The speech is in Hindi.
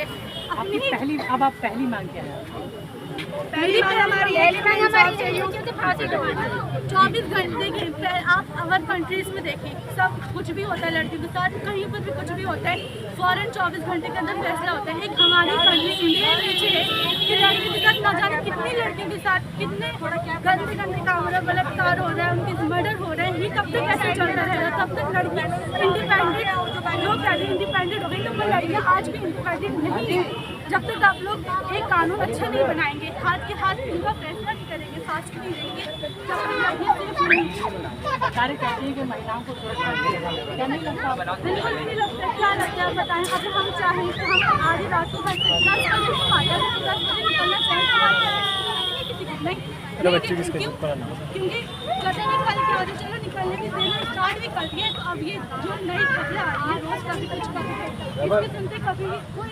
लीजिए। अब आप पहली मांग क्या है? पहली मांग हमारी फांसी दो। 24 घंटे के आप अवर कंट्रीज में देखें, सब कुछ भी होता है लड़की के साथ, कहीं पर भी कुछ भी होता है, फौरन 24 घंटे के अंदर फैसला होता है। एक हमारी कंट्री इंडिया पीछे है कि लड़की के साथ न जाने कितनी लड़कियों के साथ कितने गंदे गंदे काम हो रहा है, बलात्कार हो रहा है, उनके मर्डर हो रहे हैं। ये कब तक ऐसे चलता रहेगा? तब तक लड़की इंडिपेंडेंट, लोग कहते हैं इंडिपेंडेंट हो गई, तो लड़कियाँ आज भी इंडिपेंडेंट नहीं है। जब तक आप लोग एक कानून अच्छा नहीं बनाएंगे, हाथ के हाथ इनका फैसला नहीं करेंगे, साथ नहीं देंगे, जब तक लड़कियाँ सरकारें कहती है कि महिलाओं को सुरक्षा देगा, क्या नहीं लगता? बिल्कुल नहीं लगता। क्या लगता है बताएं? अगर हम चाहें तो हम आधी रात को 10 बजे निकलना चाहिए किसी को नहीं, क्योंकि कहते हैं कल क्या होता है, चलो निकलने की देना स्टार्ट भी कर दिए। तो अब ये जो नई खबरें आ रही है रोज कभी कुछ कभी इसके सुनते कभी कोई